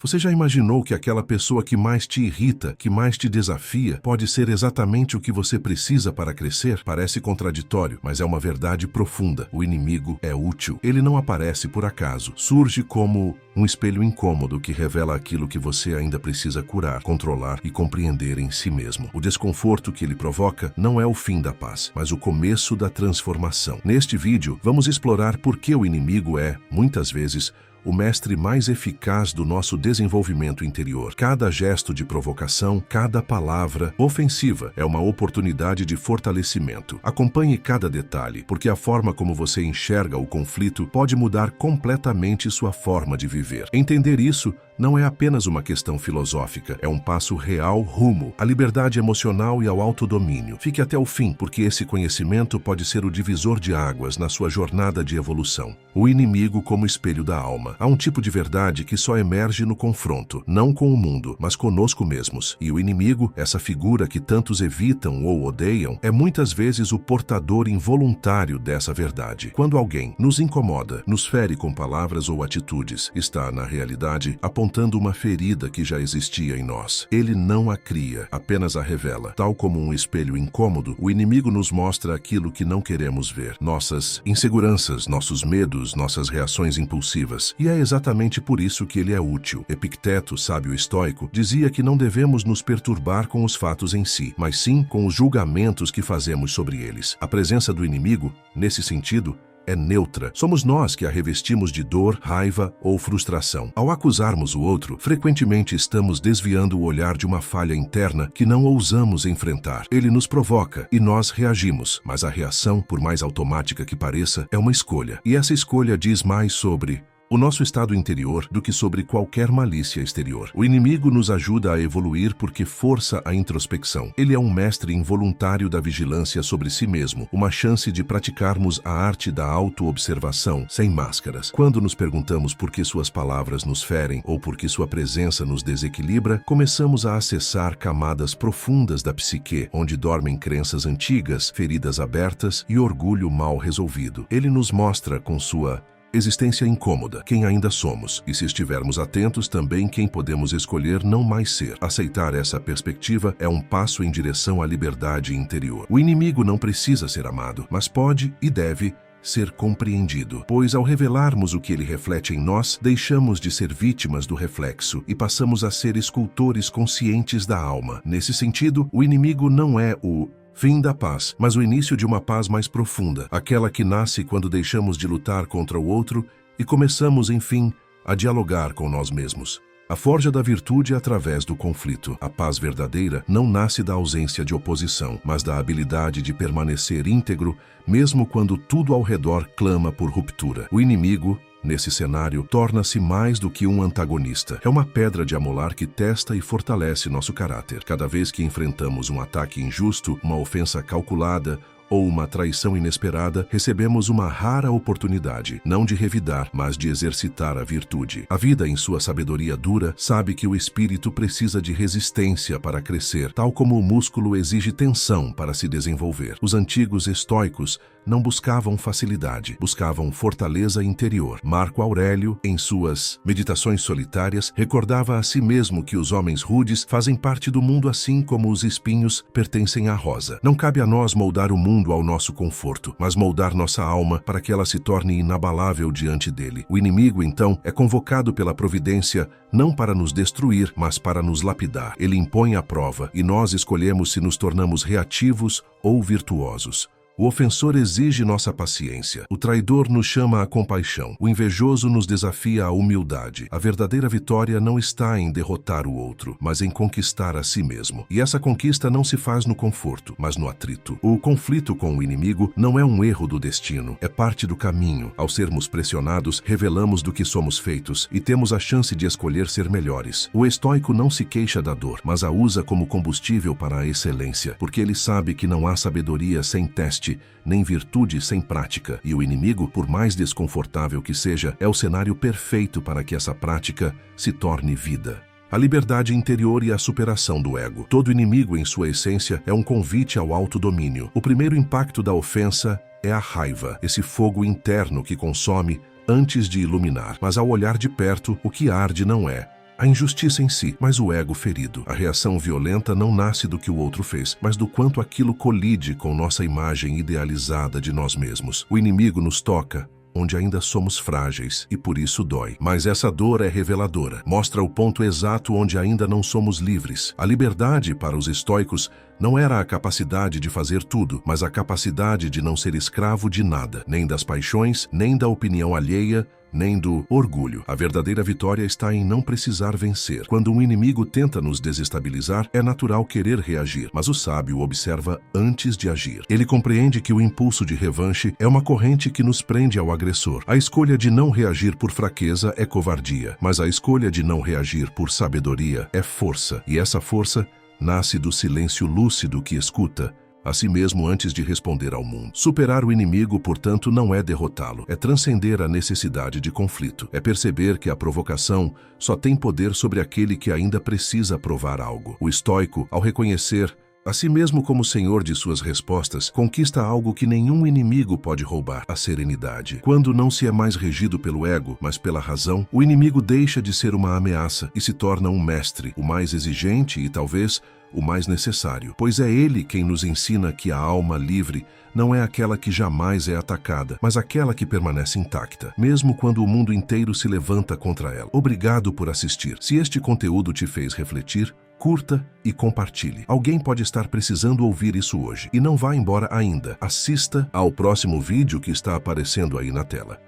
Você já imaginou que aquela pessoa que mais te irrita, que mais te desafia, pode ser exatamente o que você precisa para crescer? Parece contraditório, mas é uma verdade profunda. O inimigo é útil. Ele não aparece por acaso. Surge como um espelho incômodo que revela aquilo que você ainda precisa curar, controlar e compreender em si mesmo. O desconforto que ele provoca não é o fim da paz, mas o começo da transformação. Neste vídeo, vamos explorar por que o inimigo é, muitas vezes, o mestre mais eficaz do nosso desenvolvimento interior. Cada gesto de provocação, cada palavra ofensiva é uma oportunidade de fortalecimento. Acompanhe cada detalhe, porque a forma como você enxerga o conflito pode mudar completamente sua forma de viver. Entender isso não é apenas uma questão filosófica, é um passo real rumo à liberdade emocional e ao autodomínio. Fique até o fim, porque esse conhecimento pode ser o divisor de águas na sua jornada de evolução. O inimigo como espelho da alma. Há um tipo de verdade que só emerge no confronto, não com o mundo, mas conosco mesmos. E o inimigo, essa figura que tantos evitam ou odeiam, é muitas vezes o portador involuntário dessa verdade. Quando alguém nos incomoda, nos fere com palavras ou atitudes, está, na realidade, apontando uma ferida que já existia em nós. Ele não a cria, apenas a revela. Tal como um espelho incômodo, o inimigo nos mostra aquilo que não queremos ver. Nossas inseguranças, nossos medos, nossas reações impulsivas. E é exatamente por isso que ele é útil. Epicteto, sábio estoico, dizia que não devemos nos perturbar com os fatos em si, mas sim com os julgamentos que fazemos sobre eles. A presença do inimigo, nesse sentido, é neutra. Somos nós que a revestimos de dor, raiva ou frustração. Ao acusarmos o outro, frequentemente estamos desviando o olhar de uma falha interna que não ousamos enfrentar. Ele nos provoca e nós reagimos, mas a reação, por mais automática que pareça, é uma escolha. E essa escolha diz mais sobre o nosso estado interior do que sobre qualquer malícia exterior. O inimigo nos ajuda a evoluir porque força a introspecção. Ele é um mestre involuntário da vigilância sobre si mesmo, uma chance de praticarmos a arte da autoobservação sem máscaras. Quando nos perguntamos por que suas palavras nos ferem ou por que sua presença nos desequilibra, começamos a acessar camadas profundas da psique, onde dormem crenças antigas, feridas abertas e orgulho mal resolvido. Ele nos mostra com sua existência incômoda, quem ainda somos, e se estivermos atentos também quem podemos escolher não mais ser. Aceitar essa perspectiva é um passo em direção à liberdade interior. O inimigo não precisa ser amado, mas pode e deve ser compreendido, pois ao revelarmos o que ele reflete em nós, deixamos de ser vítimas do reflexo e passamos a ser escultores conscientes da alma. Nesse sentido, o inimigo não é o fim da paz, mas o início de uma paz mais profunda, aquela que nasce quando deixamos de lutar contra o outro e começamos, enfim, a dialogar com nós mesmos. A forja da virtude é através do conflito. A paz verdadeira não nasce da ausência de oposição, mas da habilidade de permanecer íntegro, mesmo quando tudo ao redor clama por ruptura. O inimigo, nesse cenário, torna-se mais do que um antagonista. É uma pedra de amolar que testa e fortalece nosso caráter. Cada vez que enfrentamos um ataque injusto, uma ofensa calculada ou uma traição inesperada, recebemos uma rara oportunidade, não de revidar, mas de exercitar a virtude. A vida, em sua sabedoria dura, sabe que o espírito precisa de resistência para crescer, tal como o músculo exige tensão para se desenvolver. Os antigos estoicos não buscavam facilidade, buscavam fortaleza interior. Marco Aurélio, em suas Meditações Solitárias, recordava a si mesmo que os homens rudes fazem parte do mundo assim como os espinhos pertencem à rosa. Não cabe a nós moldar o mundo ao nosso conforto, mas moldar nossa alma para que ela se torne inabalável diante dele. O inimigo, então, é convocado pela providência não para nos destruir, mas para nos lapidar. Ele impõe a prova e nós escolhemos se nos tornamos reativos ou virtuosos. O ofensor exige nossa paciência. O traidor nos chama à compaixão. O invejoso nos desafia à humildade. A verdadeira vitória não está em derrotar o outro, mas em conquistar a si mesmo. E essa conquista não se faz no conforto, mas no atrito. O conflito com o inimigo não é um erro do destino, é parte do caminho. Ao sermos pressionados, revelamos do que somos feitos e temos a chance de escolher ser melhores. O estoico não se queixa da dor, mas a usa como combustível para a excelência, porque ele sabe que não há sabedoria sem teste, nem virtude sem prática, e o inimigo, por mais desconfortável que seja, é o cenário perfeito para que essa prática se torne vida. A liberdade interior e a superação do ego. Todo inimigo, em sua essência, é um convite ao autodomínio. O primeiro impacto da ofensa é a raiva, esse fogo interno que consome antes de iluminar. Mas ao olhar de perto, o que arde não é a injustiça em si, mas o ego ferido. A reação violenta não nasce do que o outro fez, mas do quanto aquilo colide com nossa imagem idealizada de nós mesmos. O inimigo nos toca onde ainda somos frágeis, e por isso dói. Mas essa dor é reveladora. Mostra o ponto exato onde ainda não somos livres. A liberdade, para os estoicos, não era a capacidade de fazer tudo, mas a capacidade de não ser escravo de nada, nem das paixões, nem da opinião alheia, nem do orgulho. A verdadeira vitória está em não precisar vencer. Quando um inimigo tenta nos desestabilizar, é natural querer reagir, mas o sábio observa antes de agir. Ele compreende que o impulso de revanche é uma corrente que nos prende ao agressor. A escolha de não reagir por fraqueza é covardia, mas a escolha de não reagir por sabedoria é força, e essa força nasce do silêncio lúcido que escuta a si mesmo antes de responder ao mundo. Superar o inimigo, portanto, não é derrotá-lo, é transcender a necessidade de conflito, é perceber que a provocação só tem poder sobre aquele que ainda precisa provar algo. O estoico, ao reconhecer a si mesmo como senhor de suas respostas, conquista algo que nenhum inimigo pode roubar: a serenidade. Quando não se é mais regido pelo ego, mas pela razão, o inimigo deixa de ser uma ameaça e se torna um mestre, o mais exigente e talvez o mais necessário, pois é ele quem nos ensina que a alma livre não é aquela que jamais é atacada, mas aquela que permanece intacta, mesmo quando o mundo inteiro se levanta contra ela. Obrigado por assistir. Se este conteúdo te fez refletir, curta e compartilhe. Alguém pode estar precisando ouvir isso hoje. E não vá embora ainda. Assista ao próximo vídeo que está aparecendo aí na tela.